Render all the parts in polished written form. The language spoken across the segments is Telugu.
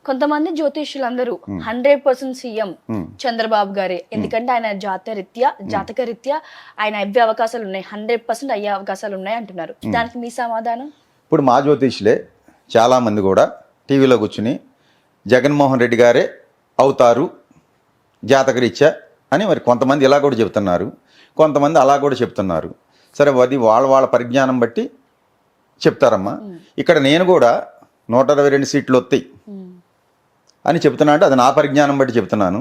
కొంతమంది జ్యోతిష్యులందరూ 100% సీఎం చంద్రబాబు గారే, ఎందుకంటే ఆయన జాతక రీత్యా ఆయన అవ్వే అవకాశాలు ఉన్నాయి, 100% అయ్యే అవకాశాలు ఉన్నాయి అంటున్నారు. దానికి మీ సమాధానం? ఇప్పుడు మా జ్యోతిష్యులే చాలామంది కూడా టీవీలో కూర్చుని జగన్మోహన్ రెడ్డి గారే అవుతారు జాతకరీత్యా అని మరి కొంతమంది ఇలా కూడా చెప్తున్నారు, కొంతమంది అలా కూడా చెప్తున్నారు. సరే, అది వాళ్ళ పరిజ్ఞానం బట్టి చెప్తారమ్మా. ఇక్కడ నేను కూడా 122 సీట్లు వస్తాయి అని చెప్తున్నా అంటే అది నా పరిజ్ఞానం బట్టి చెప్తున్నాను.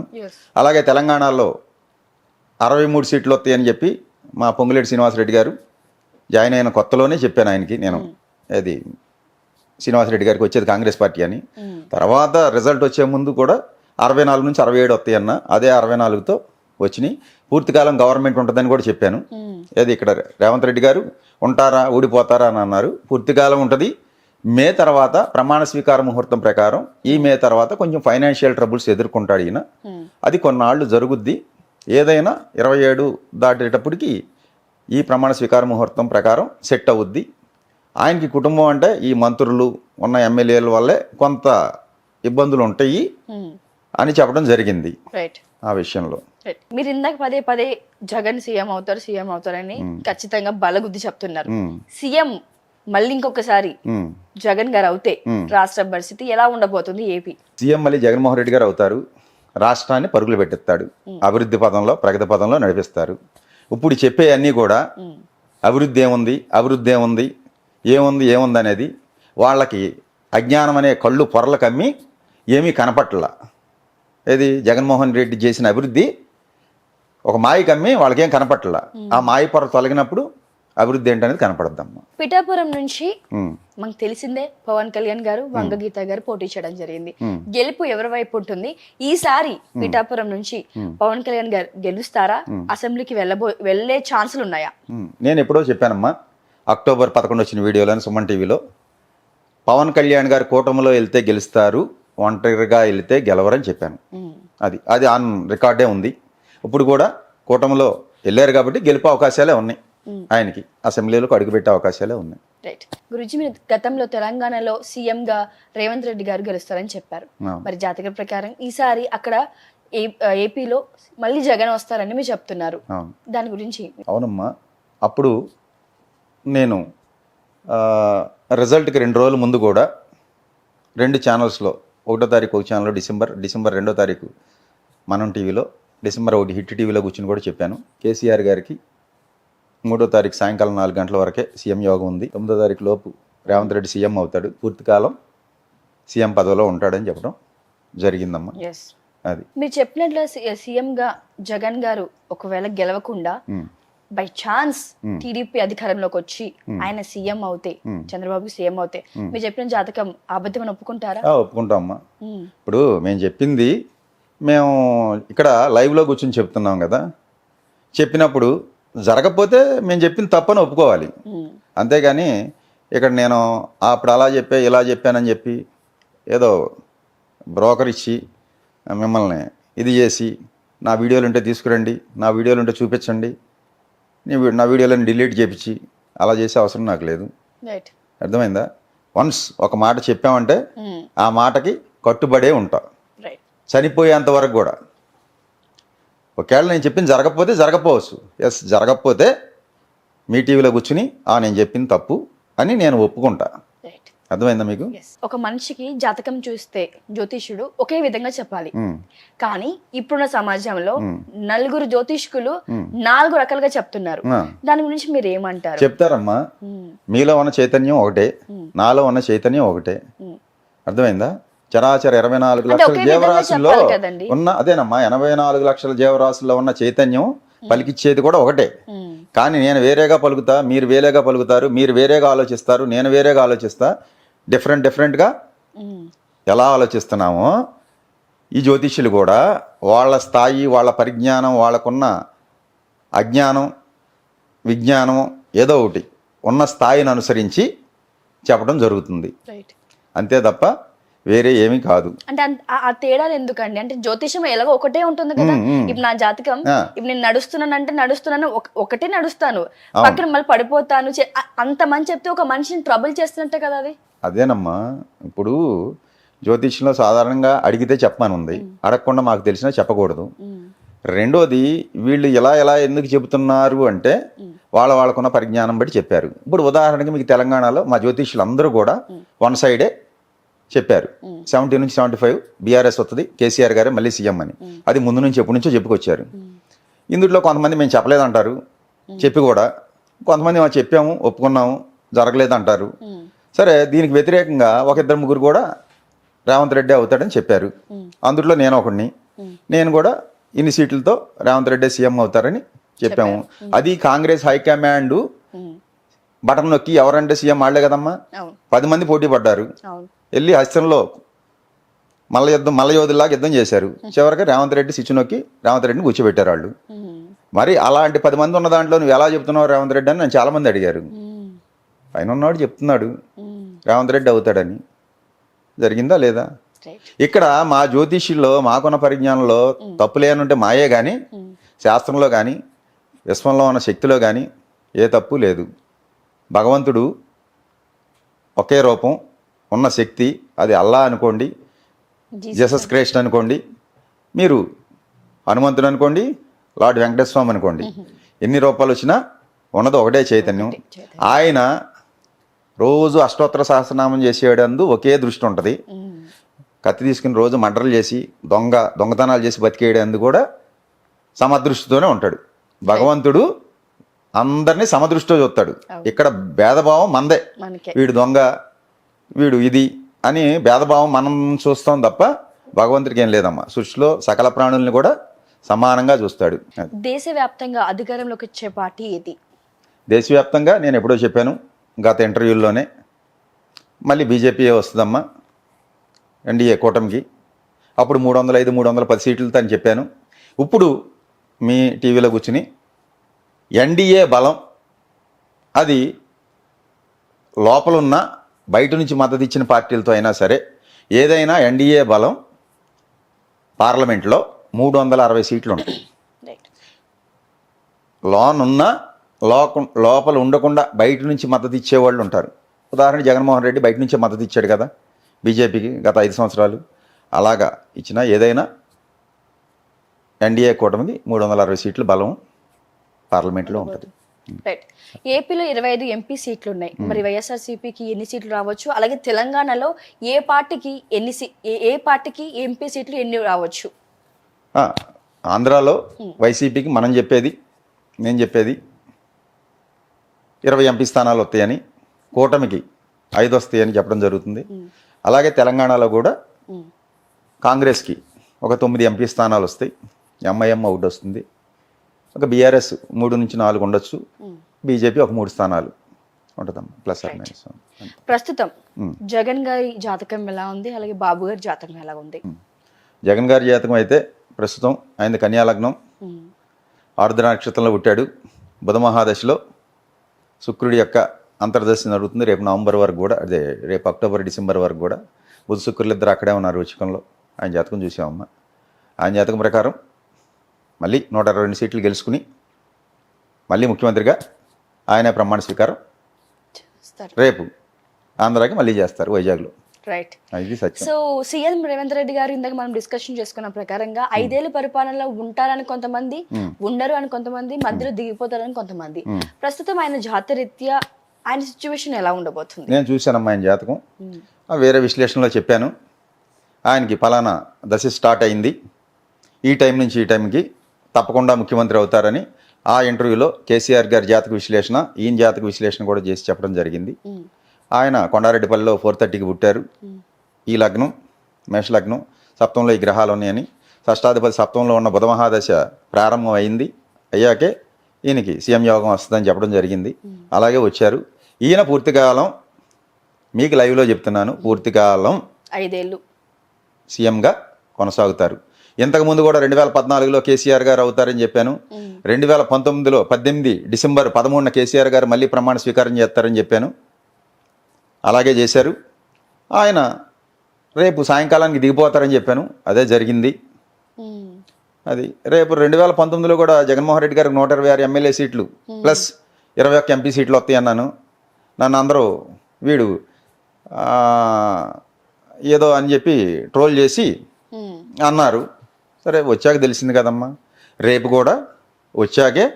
అలాగే తెలంగాణలో 63 సీట్లు వస్తాయి అని చెప్పి మా పొంగులేటి శ్రీనివాసరెడ్డి గారు జాయిన్ అయిన కొత్తలోనే చెప్పాను ఆయనకి. నేను అది శ్రీనివాసరెడ్డి గారికి వచ్చేది కాంగ్రెస్ పార్టీ అని. తర్వాత రిజల్ట్ వచ్చే ముందు కూడా 64 నుంచి 67 వస్తాయి అన్న, అదే 64తో వచ్చినాయి. పూర్తికాలం గవర్నమెంట్ ఉంటుందని కూడా చెప్పాను. అది ఇక్కడ రేవంత్ రెడ్డి గారు ఉంటారా ఊడిపోతారా అని అన్నారు. పూర్తికాలం ఉంటుంది. మే తర్వాత ప్రమాణ స్వీకార ముహూర్తం ప్రకారం ఈ మే తర్వాత కొంచెం ఫైనాన్షియల్ ట్రబుల్స్ ఎదుర్కొంటాడు ఈయన. అది కొన్నాళ్ళు జరుగుద్ది. ఏదైనా 27 దాటేటప్పటికి ఈ ప్రమాణ స్వీకార ముహూర్తం ప్రకారం సెట్ అవుద్ది. ఆయనకి కుటుంబం అంటే ఈ మంత్రులు ఉన్న ఎమ్మెల్యేల వల్లే కొంత ఇబ్బందులు ఉంటాయి అని చెప్పడం జరిగింది ఆ విషయంలో. మీరు ఇందాక పదే పదే జగన్ సీఎం అవుతారని ఖచ్చితంగా బలగుద్ది చెప్తున్నారు. సీఎం మళ్ళీ ఇంకొకసారి జగన్ గారు అవుతే రాష్ట్ర పరిస్థితి ఎలా ఉండబోతుంది? ఏపీ సీఎం మళ్ళీ జగన్మోహన్ రెడ్డి గారు అవుతారు. రాష్ట్రాన్ని పరుగులు పెట్టిస్తాడు, అభివృద్ధి పదంలో ప్రగతి పదంలో నడిపిస్తారు. ఇప్పుడు చెప్పే అన్నీ కూడా అభివృద్ధి ఏముంది అనేది వాళ్ళకి అజ్ఞానం అనే కళ్ళు పొరలు కమ్మి ఏమీ కనపట్ల. ఏది జగన్మోహన్ రెడ్డి చేసిన అభివృద్ధి ఒక మాయ కమ్మి వాళ్ళకేం కనపట్ల. ఆ మాయ పొర తొలగినప్పుడు అభివృద్ధి ఏంటనేది కనపడద్దమ్మా. పిఠాపురం నుంచి మనకు తెలిసిందే పవన్ కళ్యాణ్ గారు, వంగగీత గారు పోటీ చేయడం జరిగింది. గెలుపు ఎవరి వైపు ఉంటుంది? ఈసారి పిఠాపురం నుంచి పవన్ కళ్యాణ్ గారు గెలుస్తారా? అసెంబ్లీకి వెళ్ళే ఛాన్సులు ఉన్నాయా? నేను ఎప్పుడో చెప్పానమ్మా, అక్టోబర్ 11 వచ్చిన వీడియోలోని సుమన్ టీవీలో, పవన్ కళ్యాణ్ గారు కూటమిలో వెళ్తే గెలుస్తారు, ఒంటరిగా వెళ్తే గెలవరని చెప్పాను. అది ఆన్ రికార్డే ఉంది. ఇప్పుడు కూడా కూటమిలో వెళ్ళారు కాబట్టి గెలుపు అవకాశాలే ఉన్నాయి. ఆయనకి అసెంబ్లీలోకి అడుగుపెట్టే అవకాశాలే ఉన్నాయి. రైట్ గురుజీ, మీరు గతంలో తెలంగాణలో సీఎం గా రేవంత్ రెడ్డి గారు గెలుస్తారని చెప్పారు. మరి జాతక ప్రకారం ఈసారి అక్కడ ఏపీలో మళ్ళీ జగన్ వస్తారని మీరు చెప్తున్నారు. దాని గురించి? అవునమ్మా, అప్పుడు నేను రిజల్ట్కి 2 రోజుల ముందు కూడా 2 ఛానల్స్లో, 1వ తారీఖు ఒక ఛానల్లో డిసెంబర్ 2వ తారీఖు మనం టీవీలో, డిసెంబర్ 1 హిట్ టీవీలో కూర్చుని కూడా చెప్పాను. కేసీఆర్ గారికి 3వ తారీఖు సాయంకాలం 4 గంటల వరకే సీఎం యోగం ఉంది. 9వ తారీఖు లోపు రేవంత్ రెడ్డి సీఎం అవుతాడు, పూర్తికాలం సీఎం పదవిలో ఉంటాడని చెప్పడం జరిగిందమ్మా. అది మీరు చెప్పినట్లు సీఎం గా జగన్ గారు ఒకవేళ గెలవకుండా బై ఛాన్స్ టీడీపీ అధికారంలోకి వచ్చి ఆయన సీఎం అవుతే, చంద్రబాబు సీఎం అవుతే, మీరు చెప్పిన జాతకం అబద్ధమని ఒప్పుకుంటారా? ఒప్పుకుంటామమ్మా. ఇప్పుడు మేము చెప్పింది మేము ఇక్కడ లైవ్లో కూర్చొని చెప్తున్నాం కదా, చెప్పినప్పుడు జరగకపోతే మేము చెప్పింది తప్పని ఒప్పుకోవాలి. అంతేగాని ఇక్కడ నేను అప్పుడు అలా ఇలా చెప్పానని చెప్పి ఏదో బ్రోకర్ ఇచ్చి మిమ్మల్ని ఇది చేసి నా వీడియోలు ఉంటే తీసుకురండి, నా వీడియోలు ఉంటే చూపించండి, నా వీడియోలను డిలీట్ చేపించి అలా చేసే అవసరం నాకు లేదు. అర్థమైందా? వన్స్ ఒక మాట చెప్పామంటే ఆ మాటకి కట్టుబడే ఉంటా చనిపోయేంత వరకు కూడా. ఒకవేళ నేను చెప్పింది జరగకపోవచ్చు, ఎస్ జరగకపోతే మీ టీవీలో కూర్చుని నేను చెప్పింది తప్పు అని నేను ఒప్పుకుంటా. అర్థమైందా మీకు? ఒక మనిషికి జాతకం చూస్తే జ్యోతిష్యుడు ఒకే విధంగా చెప్పాలి, కానీ ఇప్పుడున్న సమాజంలో 4 జ్యోతిష్కులు 4 రకాలుగా చెప్తున్నారు. దాని గురించి మీరు ఏమంటారు? చెప్తారమ్మా, మీలో ఉన్న చైతన్యం ఒకటే, నాలో ఉన్న చైతన్యం ఒకటే. అర్థమైందా? చరాచర 24 లక్షల జీవరాశుల్లో ఉన్న అదేనమ్మా, 84 లక్షల జీవరాశుల్లో ఉన్న చైతన్యం పలికిచ్చేది కూడా ఒకటే. కానీ నేను వేరేగా పలుకుతా, మీరు వేరేగా పలుకుతారు, మీరు వేరేగా ఆలోచిస్తారు, నేను వేరేగా ఆలోచిస్తా. డిఫరెంట్గా ఎలా ఆలోచిస్తున్నామో ఈ జ్యోతిష్యులు కూడా వాళ్ళ స్థాయి, వాళ్ళ పరిజ్ఞానం, వాళ్ళకున్న అజ్ఞానం విజ్ఞానం ఏదో ఒకటి ఉన్న స్థాయిని అనుసరించి చెప్పడం జరుగుతుంది, అంతే తప్ప వేరే ఏమీ కాదు. అంటే ఆ తేడాలు ఎందుకండి? అంటే జ్యోతిషం ఎలాగో ఒకటే ఉంటుంది కదా. ఇప్పుడు నా జాతకం, ఇప్పుడు నేను నడుస్తున్నాను ఒకటే నడుస్తాను, పక్కన మళ్ళీ పడిపోతాను, అంత మంది చెప్తే ఒక మనిషిని ట్రబుల్ చేస్తున్నట్టే కదా అది. అదేనమ్మా, ఇప్పుడు జ్యోతిష్యంలో సాధారణంగా అడిగితే చెప్పమని ఉంది, అడగకుండా మాకు తెలిసినా చెప్పకూడదు. రెండోది, వీళ్ళు ఎలా ఎందుకు చెబుతున్నారు అంటే వాళ్ళకున్న పరిజ్ఞానం బట్టి చెప్పారు. ఇప్పుడు ఉదాహరణకి మీకు తెలంగాణలో మా జ్యోతిష్యులు అందరూ కూడా వన్ సైడే చెప్పారు, 70 నుంచి 75 బీఆర్ఎస్ వస్తుంది, కేసీఆర్ గారే మళ్ళీ సీఎం అని. అది ముందు నుంచి ఎప్పటి నుంచో చెప్పుకొచ్చారు. ఇందులో కొంతమంది మేము చెప్పలేదంటారు, చెప్పి కూడా కొంతమంది మేము చెప్పాము ఒప్పుకున్నాము జరగలేదంటారు. సరే, దీనికి వ్యతిరేకంగా ఒక ఇద్దరు ముగ్గురు కూడా రేవంత్ రెడ్డి అవుతాడని చెప్పారు. అందులో నేను ఒకడిని, నేను కూడా ఇన్ని సీట్లతో రేవంత్ రెడ్డి సీఎం అవుతారని చెప్పాము. అది కాంగ్రెస్ హైకమాండ్ బటన్ నొక్కి ఎవరంటే సీఎం వాళ్ళే కదమ్మా. 10 మంది పోటీ పడ్డారు, వెళ్ళి హస్తంలో మల్ల యోధుల్లాగా యుద్ధం చేశారు. చివరికి రేవంత్ రెడ్డి స్విచ్ నొక్కి రేవంత్ రెడ్డిని కూర్చోబెట్టారు వాళ్ళు. మరి అలాంటి 10 మంది ఉన్న దాంట్లో నువ్వు ఎలా చెప్తున్నావు రేవంత్ రెడ్డి అని నన్ను చాలా మంది అడిగారు. పైన ఉన్నవాడు చెప్తున్నాడు రేవంత్ రెడ్డి అవుతాడని. జరిగిందా లేదా? ఇక్కడ మా జ్యోతిష్యుల్లో మాకున్న పరిజ్ఞానంలో తప్పు లేనుంటే మాయే కానీ, శాస్త్రంలో కానీ విశ్వంలో ఉన్న శక్తిలో కానీ ఏ తప్పు లేదు. భగవంతుడు ఒకే రూపం ఉన్న శక్తి, అది అల్లా అనుకోండి, జీసస్ క్రైస్ట్ అనుకోండి, మీరు హనుమంతుడు అనుకోండి, లార్డ్ వెంకటేశ్వర స్వామి అనుకోండి, ఎన్ని రూపాయలు వచ్చినా ఉన్నది ఒకటే చైతన్యం. ఆయన రోజు అష్టోత్తర సహస్రనామం చేసేటందు ఒకే దృష్టి ఉంటుంది. కత్తి తీసుకుని రోజు మర్డర్లు చేసి దొంగతనాలు చేసి బతికేయడందు కూడా సమదృష్టితోనే ఉంటాడు. భగవంతుడు అందరినీ సమదృష్టితో చూస్తాడు. ఇక్కడ భేదభావం మందే, వీడు దొంగ వీడు ఇది అని భేదభావం మనం చూస్తాం తప్ప భగవంతుడికి ఏం లేదమ్మా. సృష్టిలో సకల ప్రాణుల్ని కూడా సమానంగా చూస్తాడు. దేశవ్యాప్తంగా అధికారంలోకి వచ్చే పార్టీ ఏది? దేశవ్యాప్తంగా నేను ఎప్పుడో చెప్పాను గత ఇంటర్వ్యూల్లోనే, మళ్ళీ బీజేపీ వస్తుందమ్మా ఎన్డీఏ కూటమికి. అప్పుడు 305, 310 సీట్లతో అని చెప్పాను. ఇప్పుడు మీ టీవీలో కూర్చుని ఎన్డీఏ బలం అది లోపలున్న బయట నుంచి మద్దతు ఇచ్చిన పార్టీలతో అయినా సరే, ఏదైనా ఎన్డీఏ బలం పార్లమెంట్లో 360 సీట్లు ఉంటాయి. లోపల ఉండకుండా బయట నుంచి మద్దతు ఇచ్చేవాళ్ళు ఉంటారు. ఉదాహరణ జగన్మోహన్ రెడ్డి బయట నుంచే మద్దతు ఇచ్చాడు కదా బీజేపీకి గత 5 సంవత్సరాలు. అలాగా ఇచ్చిన ఏదైనా ఎన్డీఏ కూటమికి 360 సీట్లు బలం పార్లమెంట్లో ఉంటుంది. ఏపీలో 25 ఎంపీ సీట్లు ఉన్నాయి. మరి వైఎస్ఆర్సీపీకి ఎన్ని సీట్లు రావచ్చు? అలాగే తెలంగాణలో ఏ పార్టీకి ఎంపీ సీట్లు ఎన్ని రావచ్చు? ఆంధ్రాలో వైసీపీకి నేను చెప్పేది 20 ఎంపీ స్థానాలు వస్తాయని, కూటమికి 5 వస్తాయని చెప్పడం జరుగుతుంది. అలాగే తెలంగాణలో కూడా కాంగ్రెస్కి ఒక 9 ఎంపీ స్థానాలు వస్తాయి, ఎంఐఎం ఒకటి వస్తుంది, ఒక బీఆర్ఎస్ 3 నుంచి 4 ఉండొచ్చు, బీజేపీ ఒక 3 స్థానాలు ఉంటుందమ్మా, ప్లస్ ఆర్ మైనస్. ప్రస్తుతం జగన్ గారి జాతకం ఎలా ఉంది, అలాగే బాబు గారి జాతకం ఎలా ఉంది? జగన్ గారి జాతకం అయితే ప్రస్తుతం ఆయన కన్యా లగ్నం, ఆరుద్ర నక్షత్రంలో పుట్టాడు. బుధ మహాదశలో శుక్రుడి యొక్క అంతర్దశ నడుస్తుంది. రేపు నవంబర్ వరకు కూడా, అదే రేపు అక్టోబర్ డిసెంబర్ వరకు కూడా బుధ శుక్రులు ఇద్దరు అక్కడే ఉన్నారు వృచ్చికంలో. ఆయన జాతకం చూసామమ్మా. ఆయన జాతకం ప్రకారం మళ్ళీ 122 సీట్లు గెలుచుకుని మళ్ళీ ముఖ్యమంత్రిగా ఆయనే ప్రమాణ స్వీకారం రేపు ఆంధ్రాకి మళ్ళీ చేస్తారు వైజాగ్లో. రైట్. ఇది సత్యం. సో సీఎం రేవంత్ రెడ్డి గారు ఇందాక మనం డిస్కషన్ చేసుకున్న ప్రకారంగా 5 ఏళ్ల పరిపాలనలో ఉంటారని కొంతమంది, ఉండరు అని కొంతమంది, మధ్యలో దిగిపోతారని కొంతమంది. ప్రస్తుతం ఆయన జాతరీత్యా ఆయన సిచ్యువేషన్ ఎలా ఉండబోతుంది? నేను చూశానమ్మా ఆయన జాతకం, వేరే విశ్లేషణలో చెప్పాను. ఆయనకి ఫలానా దశ స్టార్ట్ అయింది, ఈ టైం నుంచి ఈ టైంకి తప్పకుండా ముఖ్యమంత్రి అవుతారని ఆ ఇంటర్వ్యూలో కేసీఆర్ గారి జాతక విశ్లేషణ, ఈయన జాతక విశ్లేషణ కూడా చేసి చెప్పడం జరిగింది. ఆయన కొండారెడ్డిపల్లిలో 4:30కి పుట్టారు. ఈ లగ్నం మేషలగ్నం, సప్తంలో ఈ గ్రహాలు ఉన్నాయని, షష్టాధిపతి సప్తంలో ఉన్న బుధ మహాదశ ప్రారంభం అయ్యాకే ఈయనకి సీఎం యోగం వస్తుందని చెప్పడం జరిగింది. అలాగే వచ్చారు. ఈయన పూర్తికాలం మీకు లైవ్లో చెప్తున్నాను, పూర్తికాలం 5 ఏళ్ళు సీఎంగా కొనసాగుతారు. ఇంతకుముందు కూడా 2014లో కేసీఆర్ గారు అవుతారని చెప్పాను. 2019లో 18 డిసెంబర్ 13న కేసీఆర్ గారు మళ్ళీ ప్రమాణ స్వీకారం చేస్తారని చెప్పాను. అలాగే చేశారు. ఆయన రేపు సాయంకాలానికి దిగిపోతారని చెప్పాను, అదే జరిగింది. అది రేపు 2019లో కూడా జగన్మోహన్ రెడ్డి గారికి 126 ఎమ్మెల్యే సీట్లు ప్లస్ 21 ఎంపీ సీట్లు వస్తాయి అన్నాను. నన్ను అందరూ వీడు ఏదో అని చెప్పి ట్రోల్ చేసి ఉమ్, అన్నారు. సరే వచ్చాక తెలిసింది కదమ్మా, రేపు కూడా వచ్చాకే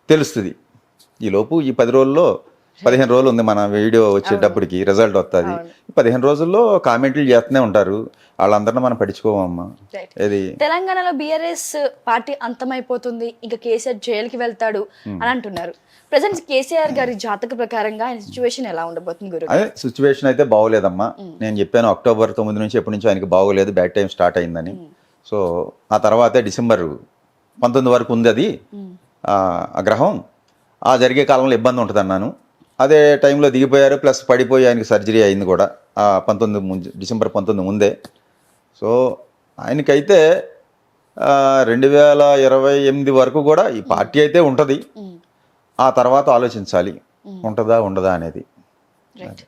తెలుస్తుంది. ఈలోపు ఈ 10 రోజుల్లో 15 రోజులు ఉంది మన వీడియో వచ్చేటప్పటికి రిజల్ట్ వస్తుంది. 15 రోజుల్లో కామెంట్లు చేస్తూనే ఉంటారు, వాళ్ళందరినీ మనం పట్టించుకోమమ్మా. Right. ఇది తెలంగాణలో బీఆర్ఎస్ పార్టీ అంతమైపోతుంది, ఇంకా కేసీఆర్ జైలుకి వెళ్తాడు అని అంటున్నారు. ప్రజెంట్ కేసీఆర్ గారి జాతక ప్రకారంగా ఆయన సిచ్యువేషన్ ఎలా ఉండబోతుంది గురు? అదే సిచ్యువేషన్ అయితే బాగోలేదమ్మా. నేను చెప్పాను అక్టోబర్ 9 నుంచి ఎప్పటి నుంచో ఆయనకి బాగోలేదు, బ్యాడ్ టైం స్టార్ట్ అయిందని. సో ఆ తర్వాతే డిసెంబర్ 19 వరకు ఉంది అది ఆ గ్రహం. ఆ జరిగే కాలంలో ఇబ్బంది ఉంటుంది అన్నాను. అదే టైంలో దిగిపోయారు, ప్లస్ పడిపోయి ఆయనకి సర్జరీ అయింది కూడా డిసెంబర్ 19 ముందే. సో ఆయనకైతే 2028 వరకు కూడా ఈ పార్టీ అయితే ఉంటుంది. ఆ తర్వాత ఆలోచించాలి ఉంటుందా ఉండదా అనేది. రైట్.